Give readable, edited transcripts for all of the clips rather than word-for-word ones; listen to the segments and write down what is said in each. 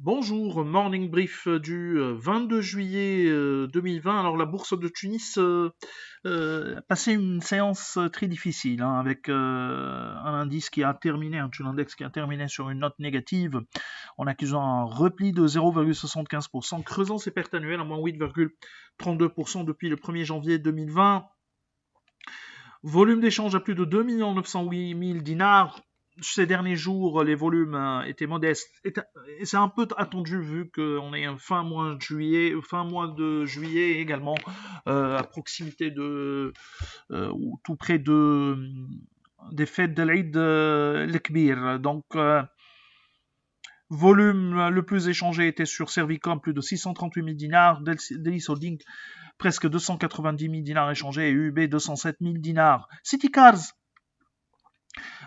Bonjour, morning brief du 22 juillet 2020. Alors la bourse de Tunis a passé une séance très difficile avec un indice qui a terminé, un index qui a terminé sur une note négative en accusant un repli de 0,75%, creusant ses pertes annuelles à moins 8,32% depuis le 1er janvier 2020. Volume d'échange à plus de 2 908 000 dinars. Ces derniers jours, les volumes étaient modestes. Et c'est un peu attendu vu qu'on est fin mois de juillet également, à proximité ou tout près des fêtes de l'Eid el-Kbir. Donc, volume le plus échangé était sur Servicom, plus de 638 000 dinars, Delis Holding, presque 290 000 dinars échangés, et UB 207 000 dinars. Citycars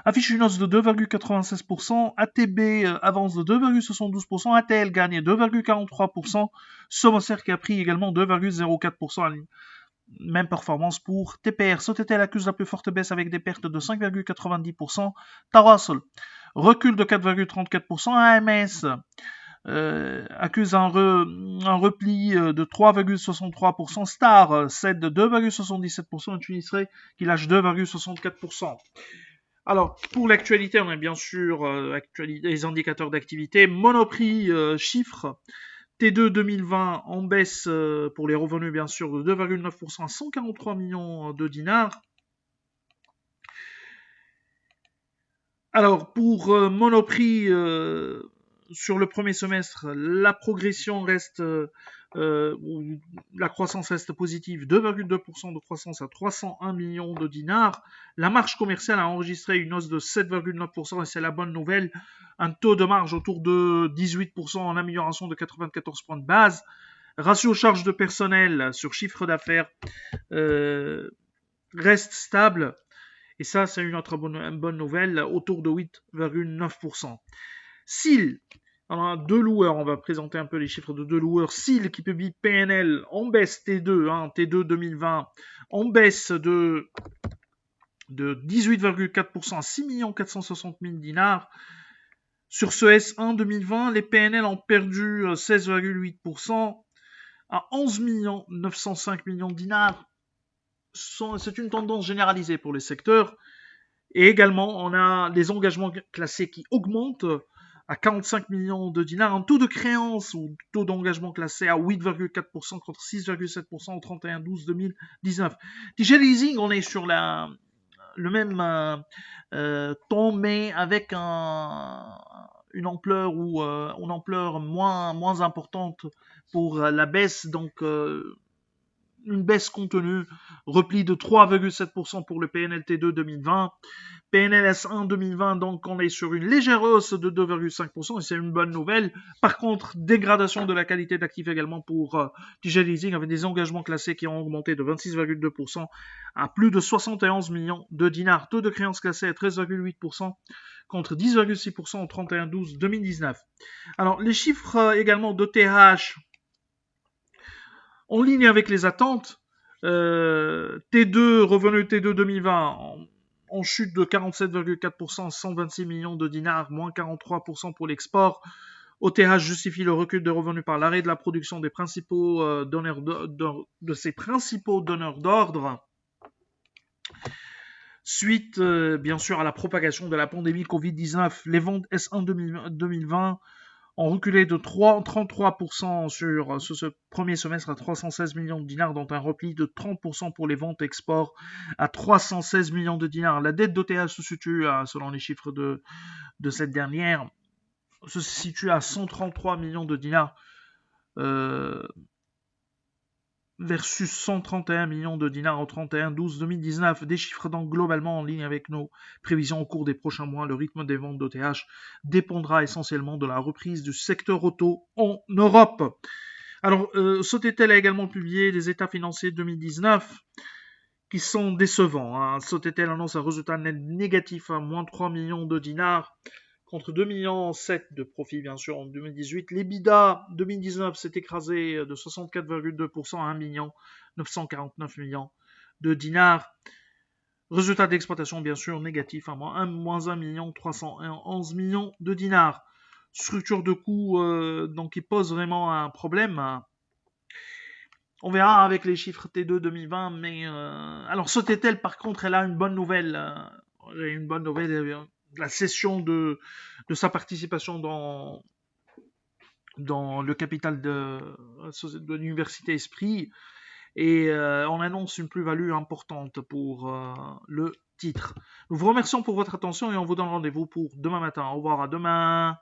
affiche une hausse de 2,96%, ATB avance de 2,72%, ATL gagne 2,43%, Somoser qui a pris également 2,04%. Même performance pour TPR. Sotetel accuse la plus forte baisse avec des pertes de 5,90%. Tawassul recule de 4,34%. AMS accuse un repli de 3,63%. Star cède de 2,77%. Tunisray qui lâche 2,64%. Alors, pour l'actualité, on a bien sûr les indicateurs d'activité. Monoprix chiffre T2 2020 en baisse pour les revenus, bien sûr, de 2,9% à 143 millions de dinars. Alors, pour Monoprix, sur le premier semestre, la progression reste, la croissance reste positive, 2,2% de croissance à 301 millions de dinars. La marge commerciale a enregistré une hausse de 7,9% et c'est la bonne nouvelle. Un taux de marge autour de 18% en amélioration de 94 points de base. Ratio charge de personnel sur chiffre d'affaires reste stable. Et ça, c'est une autre bonne nouvelle, autour de 8,9%. SIL, alors deux loueurs, on va présenter un peu les chiffres de deux loueurs. SIL qui publie PNL en baisse T2, T2 2020, en baisse de 18,4% à 6 460 000 dinars. Sur ce S1 2020, les PNL ont perdu 16,8% à 11 905 millions de dinars. C'est une tendance généralisée pour les secteurs. Et également, on a des engagements classés qui augmentent à 45 millions de dinars, un taux de créance ou taux d'engagement classé à 8,4% contre 6,7% au 31-12-2019. DJ Leasing, on est sur le même ton, mais avec une ampleur une ampleur moins importante pour la baisse, donc une baisse contenue, repli de 3,7% pour le PNLT2 2020. PNLS1 2020, donc on est sur une légère hausse de 2,5% et c'est une bonne nouvelle. Par contre, dégradation de la qualité d'actifs également pour TG Leasing avec des engagements classés qui ont augmenté de 26,2% à plus de 71 millions de dinars. Taux de créance classée à 13,8% contre 10,6% au 31-12-2019. Alors, les chiffres également d'ETH en ligne avec les attentes. T2, revenu T2 2020 en chute de 47,4%, 126 millions de dinars, moins 43% pour l'export. OTH justifie le recul des revenus par l'arrêt de la production des principaux de ses principaux donneurs d'ordre. Suite, bien sûr, à la propagation de la pandémie Covid-19, les ventes S1 2020 ont reculé de 33% sur ce premier semestre à 316 millions de dinars, dont un repli de 30% pour les ventes export à 316 millions de dinars. La dette d'OTH se situe, selon les chiffres de cette dernière, se situe à 133 millions de dinars versus 131 millions de dinars au 31-12-2019. Des chiffres donc globalement en ligne avec nos prévisions au cours des prochains mois. Le rythme des ventes d'OTH dépendra essentiellement de la reprise du secteur auto en Europe. Alors, Sotetel a également publié les états financiers 2019 qui sont décevants. Sotetel annonce un résultat net négatif à moins 3 millions de dinars contre 2,7 millions de profit, bien sûr, en 2018. L'EBITDA 2019 s'est écrasé de 64,2% à 1 949 millions de dinars. Résultat d'exploitation, bien sûr, négatif, à moins 1 311 millions de dinars. structure de coût donc qui pose vraiment un problème. On verra avec les chiffres T2 2020, mais alors Sotetel par contre, elle a une bonne nouvelle. Une bonne nouvelle, la cession de sa participation dans le capital de l'université Esprit, et on annonce une plus-value importante pour le titre. Nous vous remercions pour votre attention et on vous donne rendez-vous pour demain matin. Au revoir, à demain.